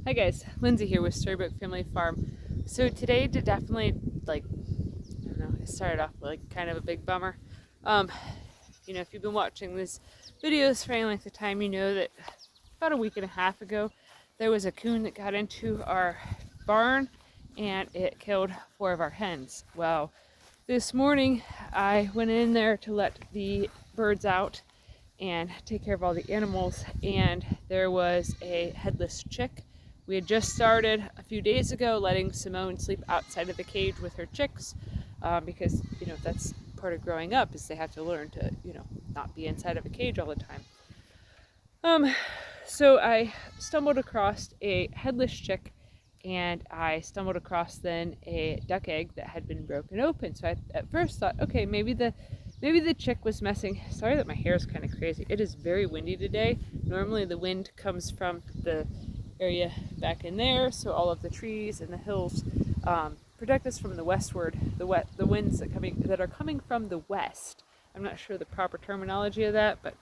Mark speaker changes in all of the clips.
Speaker 1: Hi guys, Lindsay here with Storybook Family Farm. So today to definitely I don't know, it started off like kind of a big bummer. Um, if you've been watching these videos for any length of time, you know that about a week and a half ago there was a coon that got into our barn and it killed 4 of our hens. Well, this morning I went in there to let the birds out and take care of all the animals, and there was a headless chick. We had just started a few days ago letting Simone sleep outside of the cage with her chicks because that's part of growing up, is they have to learn to not be inside of a cage all the time. So I stumbled across a headless chick, and I stumbled across then a duck egg that had been broken open. So I at first thought, okay, maybe the chick was messing. Sorry that my hair is kind of crazy. It is very windy today. Normally the wind comes from the area back in there, so all of the trees and the hills protect us from the westward, the winds that are coming from the west. I'm not sure the proper terminology of that, but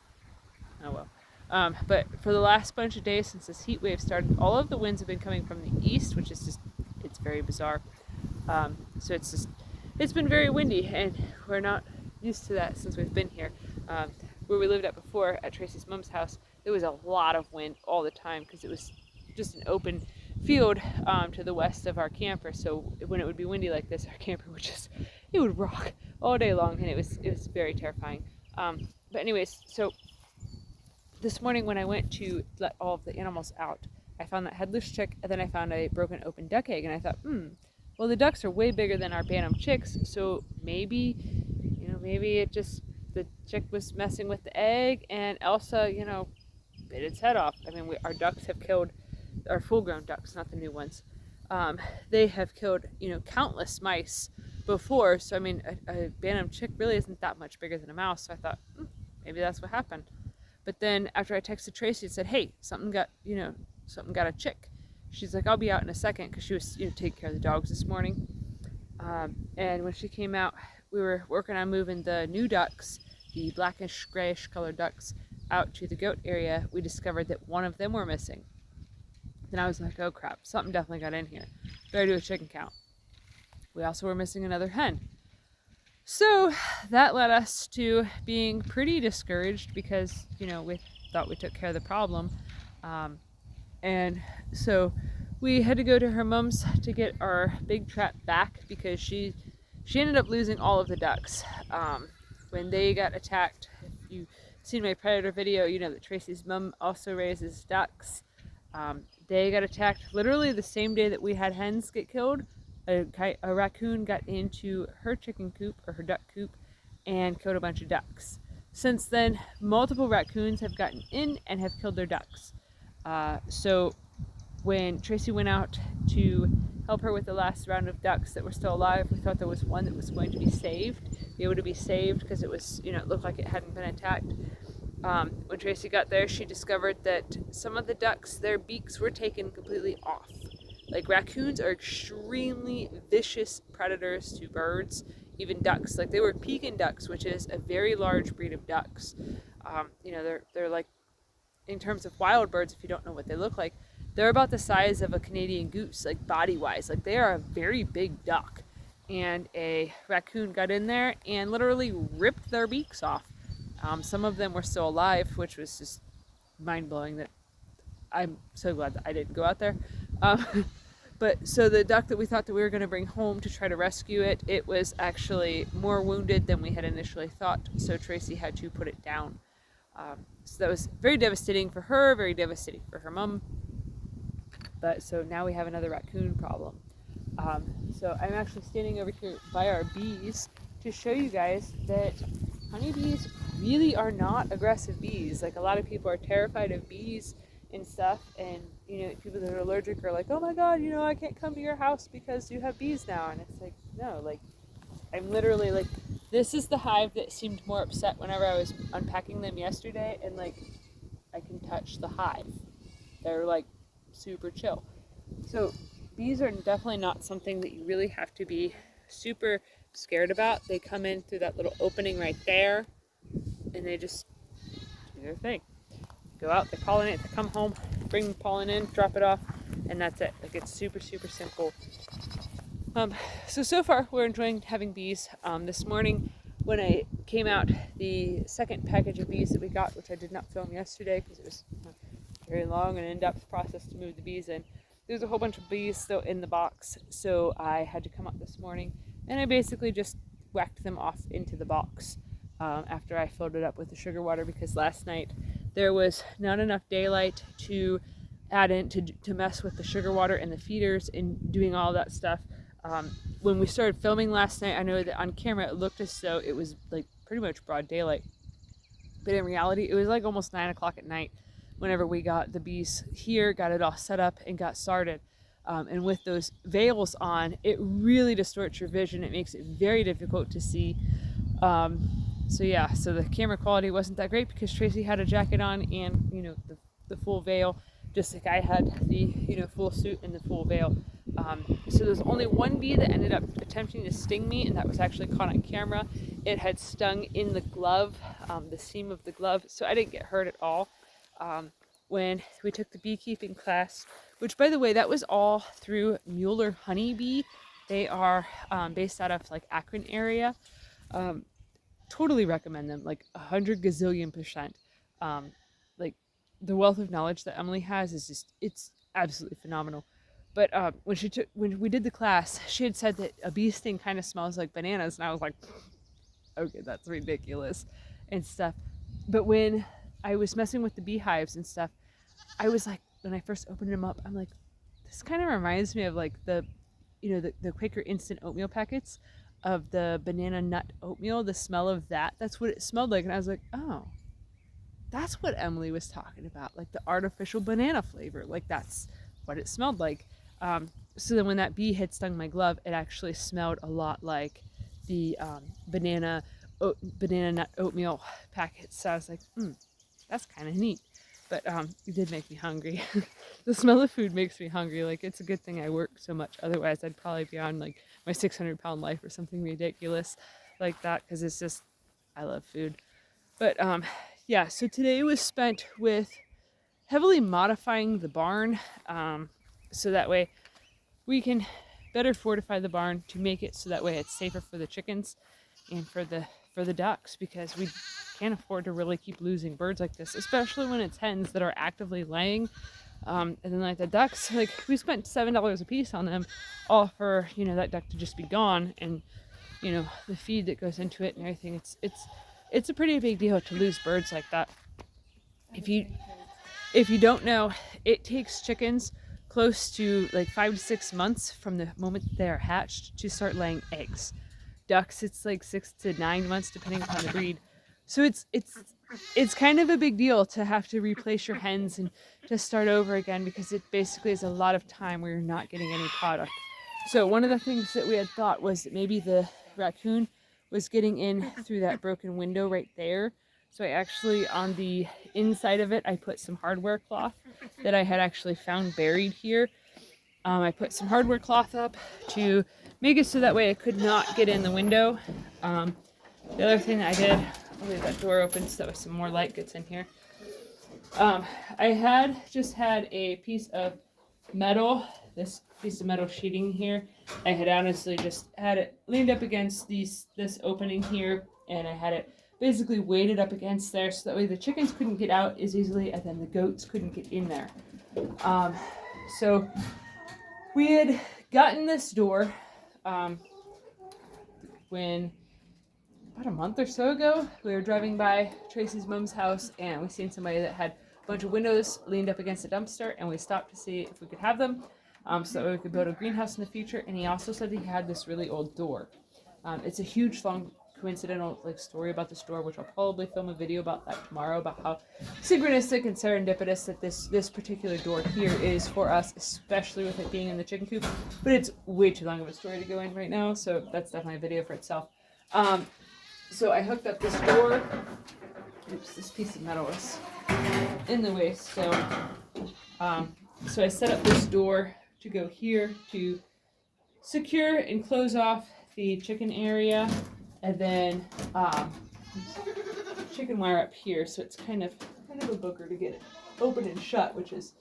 Speaker 1: oh well. But for the last bunch of days since this heat wave started, all of the winds have been coming from the east, which is it's very bizarre. So it's been very windy, and we're not used to that since we've been here. Where we lived at before, at Tracy's mom's house, there was a lot of wind all the time because it was just an open field to the west of our camper. So when it would be windy like this, our camper would rock all day long, and it was very terrifying. But anyways, so this morning when I went to let all of the animals out, I found that headless chick, and then I found a broken open duck egg, and I thought, well, the ducks are way bigger than our bantam chicks, so maybe the chick was messing with the egg, and Elsa, bit its head off. I mean, our ducks have killed, our full-grown ducks, not the new ones. They have killed, countless mice before, so I mean, a bantam chick really isn't that much bigger than a mouse, so I thought, maybe that's what happened. But then after I texted Tracy and said, hey, something got a chick. She's like, I'll be out in a second, because she was taking care of the dogs this morning. And when she came out, we were working on moving the new ducks, the blackish grayish colored ducks, out to the goat area. We discovered that one of them were missing. Then I was like, oh crap, something definitely got in here. Better do a chicken count. We also were missing another hen. So that led us to being pretty discouraged because, we thought we took care of the problem. And so we had to go to her mom's to get our big trap back because she ended up losing all of the ducks. When they got attacked, if you've seen my predator video, you know that Tracy's mom also raises ducks. They got attacked literally the same day that we had hens get killed. A raccoon got into her chicken coop, or her duck coop, and killed a bunch of ducks. Since then, multiple raccoons have gotten in and have killed their ducks. So when Tracy went out to help her with the last round of ducks that were still alive, we thought there was one that was going to be able to be saved because it was, it looked like it hadn't been attacked. When Tracy got there, she discovered that some of the ducks, their beaks were taken completely off. Like, raccoons are extremely vicious predators to birds, even ducks. Like, they were Pekin ducks, which is a very large breed of ducks. They're like, in terms of wild birds, if you don't know what they look like, they're about the size of a Canadian goose, like body-wise. Like, they are a very big duck. And a raccoon got in there and literally ripped their beaks off. Some of them were still alive, which was just mind-blowing. That I'm so glad that I didn't go out there. But so the duck that we thought that we were going to bring home to try to rescue it, it was actually more wounded than we had initially thought, so Tracy had to put it down. So that was very devastating for her, very devastating for her mom. But so now we have another raccoon problem. So I'm actually standing over here by our bees to show you guys that honeybees really are not aggressive bees. Like, a lot of people are terrified of bees and stuff, and people that are allergic are like, oh my god, I can't come to your house because you have bees now. And it's like, no, like, I'm literally like, this is the hive that seemed more upset whenever I was unpacking them yesterday, and like, I can touch the hive. They're like super chill. So bees are definitely not something that you really have to be super scared about. They come in through that little opening right there, and they just do their thing. Go out, they pollinate, they come home, bring the pollen in, drop it off, and that's it. Like, it's super, super simple. So far we're enjoying having bees. This morning when I came out, the second package of bees that we got, which I did not film yesterday because it was a very long and in-depth process to move the bees in, there's a whole bunch of bees still in the box, so I had to come up this morning and I basically just whacked them off into the box after I filled it up with the sugar water, because last night there was not enough daylight to add in to mess with the sugar water and the feeders and doing all that stuff. When we started filming last night, I know that on camera it looked as though it was like pretty much broad daylight, but in reality it was like almost 9 o'clock at night whenever we got the bees here, got it all set up and got started. And with those veils on, it really distorts your vision. It makes it very difficult to see. So yeah, so the camera quality wasn't that great because Tracy had a jacket on and, you know, the full veil, just like I had the, you know, full suit and the full veil. So there's only one bee that ended up attempting to sting me, and that was actually caught on camera. It had stung in the glove, the seam of the glove, so I didn't get hurt at all. When we took the beekeeping class, which, by the way, that was all through Mueller Honeybee. They are based out of like Akron area. Totally recommend them, like 100 gazillion%. Like, the wealth of knowledge that Emily has is just, it's absolutely phenomenal. But when we did the class, she had said that a bee sting kind of smells like bananas, and I was like, okay, that's ridiculous and stuff. But when I was messing with the beehives and stuff, I was like, when I first opened them up, I'm like, this kind of reminds me of like the Quaker instant oatmeal packets of the banana nut oatmeal, the smell of that. That's what it smelled like. And I was like, oh, that's what Emily was talking about, like the artificial banana flavor. Like, that's what it smelled like. So then when that bee had stung my glove, it actually smelled a lot like the banana nut oatmeal packets. So I was like, that's kind of neat. But it did make me hungry. The smell of food makes me hungry. Like, it's a good thing I work so much. Otherwise, I'd probably be on like my 600-pound life or something ridiculous like that, because it's just, I love food. But yeah, so today was spent with heavily modifying the barn, so that way we can better fortify the barn to make it so that way it's safer for the chickens and for the ducks, because we can't afford to really keep losing birds like this, especially when it's hens that are actively laying. And then like the ducks, like we spent $7 a piece on them, all for, you know, that duck to just be gone, and, you know, the feed that goes into it and everything. It's a pretty big deal to lose birds like that. If you don't know, it takes chickens close to like 5 to 6 months from the moment they are hatched to start laying eggs. Ducks, it's like 6 to 9 months depending upon the breed. So it's kind of a big deal to have to replace your hens and just start over again, because it basically is a lot of time where you're not getting any product. So one of the things that we had thought was that maybe the raccoon was getting in through that broken window right there. So I actually, on the inside of it, I put some hardware cloth that I had actually found buried here. I put some hardware cloth up to make it so that way it could not get in the window. The other thing that I did, I'll leave that door open so that some more light gets in here. I had a piece of metal, this piece of metal sheeting here. I had honestly just had it leaned up against this opening here, and I had it basically weighted up against there so that way the chickens couldn't get out as easily, and then the goats couldn't get in there. So we had gotten this door when about a month or so ago, we were driving by Tracy's mom's house, and we seen somebody that had a bunch of windows leaned up against a dumpster, and we stopped to see if we could have them, so that we could build a greenhouse in the future. And he also said he had this really old door. It's a huge, long, coincidental story about this door, which I'll probably film a video about that tomorrow, about how synchronistic and serendipitous that this particular door here is for us, especially with it being in the chicken coop. But it's way too long of a story to go in right now, so that's definitely a video for itself. So I hooked up this door. Oops, this piece of metal is in the way. So I set up this door to go here to secure and close off the chicken area, and then chicken wire up here. So it's kind of a booger to get it open and shut, which is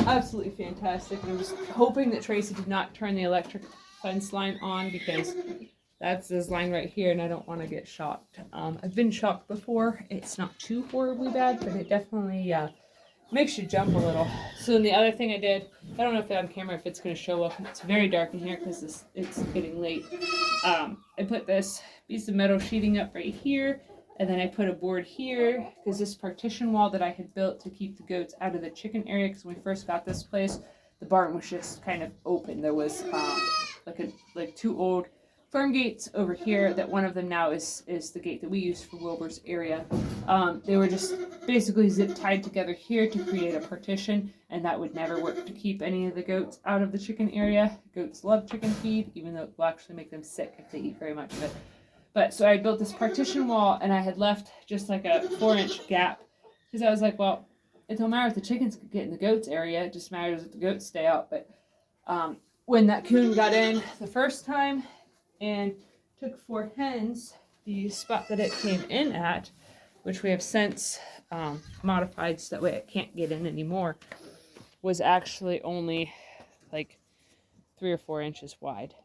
Speaker 1: absolutely fantastic. And I was hoping that Tracy did not turn the electric fence line on, because that's this line right here, and I don't want to get shocked. I've been shocked before. It's not too horribly bad, but it definitely makes you jump a little. So then the other thing I did, I don't know if on camera if it's going to show up. It's very dark in here because it's getting late. I put this piece of metal sheeting up right here, and then I put a board here because this partition wall that I had built to keep the goats out of the chicken area, because when we first got this place, the barn was just kind of open. There was like two old farm gates over here, that one of them now is the gate that we use for Wilbur's area. They were just basically zip tied together here to create a partition, and that would never work to keep any of the goats out of the chicken area. Goats love chicken feed, even though it will actually make them sick if they eat very much of it. But so I built this partition wall, and I had left just like a 4-inch gap, because I was like, well, it don't matter if the chickens could get in the goats area, it just matters if the goats stay out. But when that coon got in the first time and took 4 hens, the spot that it came in at, which we have since modified so that way it can't get in anymore, was actually only like 3 or 4 inches wide.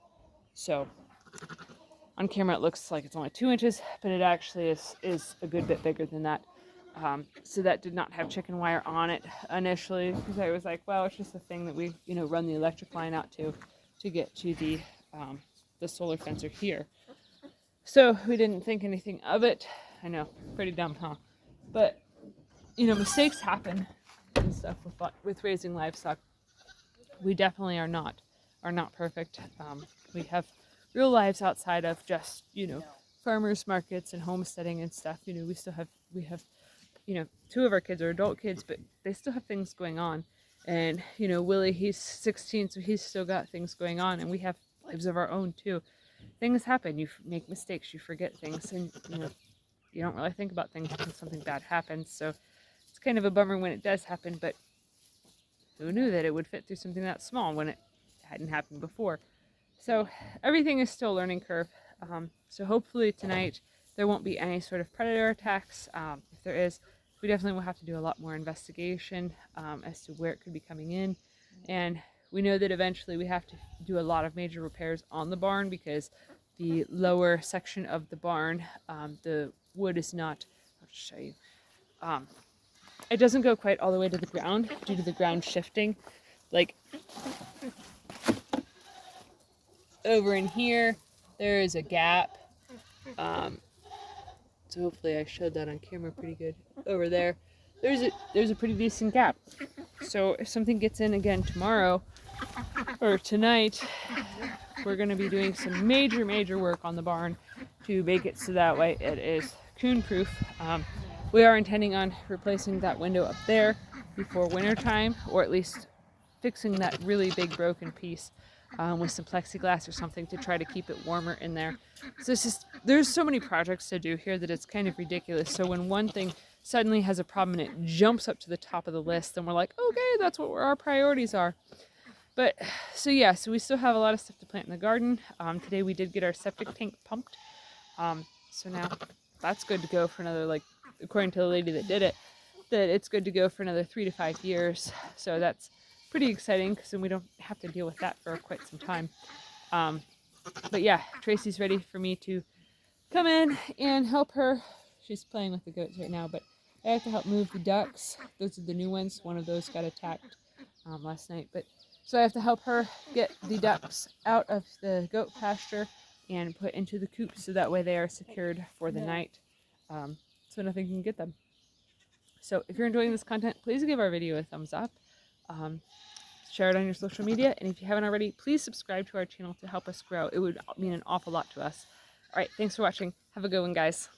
Speaker 1: So on camera it looks like it's only 2 inches, but it actually is a good bit bigger than that. So that did not have chicken wire on it initially, because I was like, well, it's just a thing that we run the electric line out to get to the solar fencer here. So we didn't think anything of it. I know, pretty dumb, huh? But mistakes happen and stuff with raising livestock. We definitely are not perfect. We have real lives outside of just farmers markets and homesteading and stuff. We have 2 of our kids are adult kids, but they still have things going on. And Willie, he's 16, so he's still got things going on, and we have lives of our own too. Things happen. You make mistakes. You forget things, and you don't really think about things when something bad happens. So it's kind of a bummer when it does happen. But who knew that it would fit through something that small when it hadn't happened before? So everything is still a learning curve. So hopefully tonight there won't be any sort of predator attacks. If there is, we definitely will have to do a lot more investigation as to where it could be coming in. And we know that eventually we have to do a lot of major repairs on the barn, because the lower section of the barn, the wood is not, I'll just show you, it doesn't go quite all the way to the ground due to the ground shifting. Like over in here, there is a gap. So hopefully I showed that on camera pretty good. Over there, there's a pretty decent gap. So if something gets in again tomorrow or tonight, we're going to be doing some major work on the barn to make it so that way it is coon proof. We are intending on replacing that window up there before winter time, or at least fixing that really big broken piece with some plexiglass or something to try to keep it warmer in there. So there's so many projects to do here that it's kind of ridiculous. So when one thing suddenly has a problem and it jumps up to the top of the list, then we're like, okay, that's what our priorities are. But so we still have a lot of stuff to plant in the garden. Today we did get our septic tank pumped. So now that's good to go for another, according to the lady that did it, that it's good to go for another 3 to 5 years. So that's pretty exciting, because then we don't have to deal with that for quite some time. But yeah, Tracy's ready for me to come in and help her. She's playing with the goats right now, but I have to help move the ducks. Those are the new ones. One of those got attacked last night. So I have to help her get the ducks out of the goat pasture and put into the coop, so that way they are secured for the night, so nothing can get them. So if you're enjoying this content, please give our video a thumbs up. Share it on your social media, and if you haven't already, please subscribe to our channel to help us grow. It would mean an awful lot to us. All right, thanks for watching. Have a good one, guys.